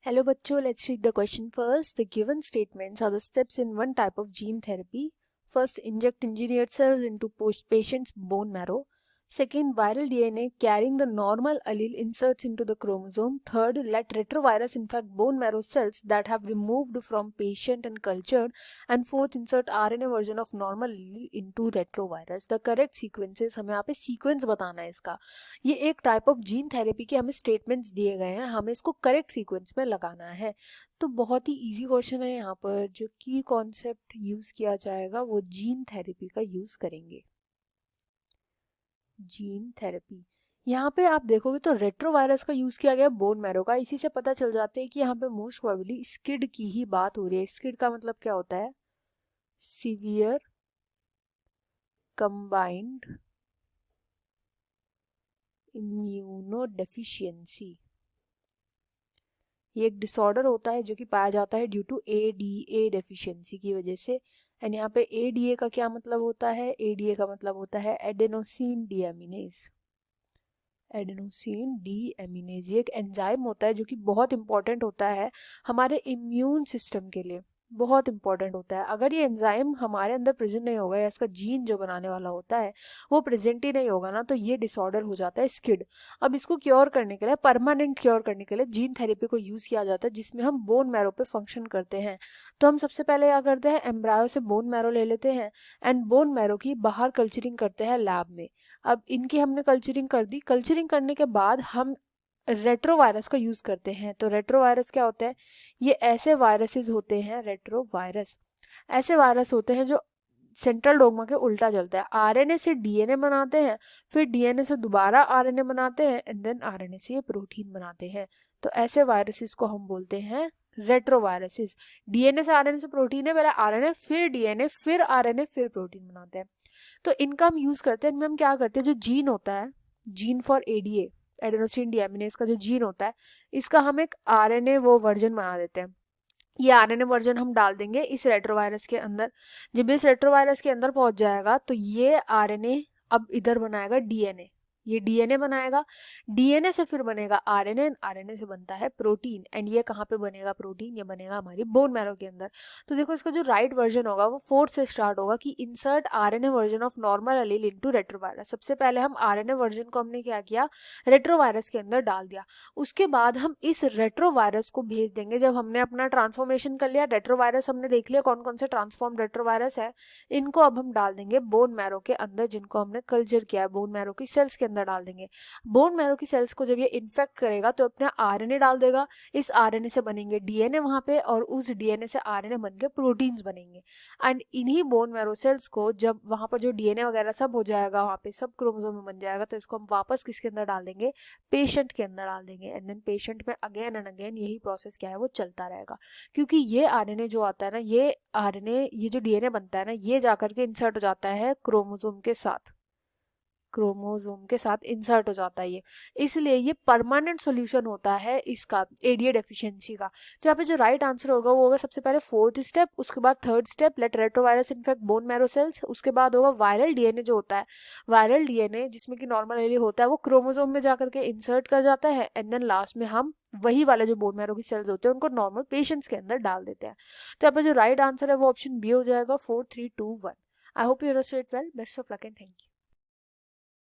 Hello bachcho, let's read the question first. The given statements are the steps in one type of gene therapy. First, inject engineered cells into patient's bone marrow. Second, viral DNA carrying the normal allele inserts into the chromosome. Third, let retrovirus infect bone marrow cells that have removed from patient and cultured. And fourth, insert RNA version of normal allele into retrovirus. The correct sequence is, हमें यहाँ पे sequence बताना है इसका. ये एक type of gene therapy के हमें स्टेटमेंट्स दिए गए हैं, हमें इसको करेक्ट सीक्वेंस में लगाना है. तो बहुत ही इजी क्वेश्चन है. यहाँ पर जो की कॉन्सेप्ट यूज किया जाएगा वो जीन थेरेपी का यूज करेंगे. जीन थेरेपी यहाँ पे आप देखोगे तो रेट्रोवायरस का यूज किया गया बोन मैरो का. इसी से पता चल जाता है कि यहाँ पे मोस्ट प्रोबेबली स्किड की ही बात हो रही है. स्किड का मतलब क्या होता है? Severe combined immunodeficiency. ये एक डिसऑर्डर होता है जो कि पाया जाता है ड्यू टू ADA डेफिशिएंसी की वजह से. एंड यहाँ पे ADA का क्या मतलब होता है? ADA का मतलब होता है एडेनोसिन डीएमिनेज. एडेनोसिन डीएमिनेज ये एक एंजाइम होता है जो कि बहुत इंपॉर्टेंट होता है हमारे इम्यून सिस्टम के लिए. बहुत इंपॉर्टेंट होता है. अगर ये एंजाइम हमारे अंदर प्रेजेंट नहीं होगा या इसका जीन जो बनाने वाला होता है वो प्रेजेंट ही नहीं होगा ना, तो ये डिसऑर्डर हो जाता है स्किड. अब इसको क्योर करने के लिए, परमानेंट क्योर करने के लिए जीन थेरेपी को यूज किया जाता है जिसमें हम बोन मैरो पे फंक्शन करते हैं. तो हम सबसे पहले क्या करते हैं, एम्ब्रायो से बोन मैरो ले लेते हैं एंड बोन मैरो की बाहर कल्चरिंग करते हैं लैब में. अब इनकी हमने कल्चरिंग कर दी. कल्चरिंग करने के बाद हम रेट्रोवायरस का यूज करते हैं. तो रेट्रोवायरस क्या होते हैं? ये ऐसे वायरसेस होते हैं, रेट्रोवायरस ऐसे वायरस होते हैं जो सेंट्रल डोग्मा के उल्टा चलता है. आरएनए से डीएनए बनाते हैं, फिर डीएनए से दोबारा आरएनए बनाते हैं एंड देन आरएनए से ये प्रोटीन बनाते हैं. तो ऐसे वायरसेस को हम बोलते हैं रेट्रोवायरसेस. डीएनए से आरएनए से प्रोटीन है, पहले आरएनए फिर डीएनए फिर आरएनए फिर प्रोटीन बनाते हैं. तो इनका हम यूज करते हैं. इनमें हम क्या करते हैं, जो जीन होता है, gene for ADA adenosine deaminase का जो जीन होता है, इसका हम एक आरएनए वो वर्जन बना देते हैं. ये आरएनए वर्जन हम डाल देंगे इस रेट्रोवायरस के अंदर. जब इस रेट्रोवायरस के अंदर पहुंच जाएगा तो ये आरएनए अब इधर बनाएगा डीएनए. ये डीएनए बनाएगा, डीएनए से फिर बनेगा आरएनए, आरएनए से बनता है प्रोटीन. एंड ये कहाँ पे बनेगा प्रोटीन? ये बनेगा हमारी बोन मैरो के अंदर. तो देखो इसका जो राइट वर्जन होगा वो 4 से स्टार्ट होगा कि insert RNA version of normal allele into retrovirus. सबसे पहले हम आरएनए वर्जन को हमने क्या किया, रेट्रोवायरस के अंदर डाल दिया. उसके बाद हम इस रेट्रोवायरस को भेज देंगे. जब हमने अपना ट्रांसफॉर्मेशन कर लिया, रेट्रोवायरस हमने देख लिया कौन कौन से ट्रांसफॉर्म रेट्रोवायरस है, इनको अब हम डाल देंगे बोन मैरो के अंदर जिनको हमने कल्चर किया है. बोन मैरो की सेल्स के अंदर डाल देंगे. बोन मैरो की सेल्स को जब ये इन्फेक्ट करेगा तो अपना आरएनए डाल देगा. इस आरएनए से बनेंगे डीएनए वहां पे और उस डीएनए से आरएनए बनके प्रोटीन्स बनेंगे. एंड इन्हीं बोन मैरो सेल्स को जब वहां पर जो डीएनए वगैरह सब हो जाएगा, वहां पे सब क्रोमोसोम में बन जाएगा, तो इसको हम वापस किसके अंदर डाल देंगे, पेशेंट के अंदर डाल देंगे. एंड देन पेशेंट में अगेन एंड अगेन यही प्रोसेस क्या है वो चलता रहेगा. क्योंकि ये आरएनए जो आता है ना, ये आरएनए, ये जो डीएनए बनता है ना, ये जाकर के इंसर्ट हो जाता है क्रोमोसोम के साथ. क्रोमोसोम के साथ इंसर्ट हो जाता है ये. इसलिए ये परमानेंट सॉल्यूशन होता है इसका एडीए डेफिशिएंसी का. तो यहाँ पे जो राइट आंसर होगा वो होगा सबसे पहले फोर्थ स्टेप, उसके बाद third step let retrovirus infect bone marrow cells, उसके बाद होगा वायरल डीएनए जो होता है, वायरल डीएनए जिसमें कि नॉर्मल एलील होता है वो क्रोमोसोम में जाकर के इंसर्ट कर जाता है. एंड देन लास्ट में हम वही वाले जो बोन मैरो की सेल्स होते हैं उनको नॉर्मल पेशेंट्स के अंदर डाल देते हैं. तो यहाँ पे जो राइट आंसर है वो ऑप्शन बी हो जाएगा 4 3 2 1. I hope you understood well. Best of luck and thank you.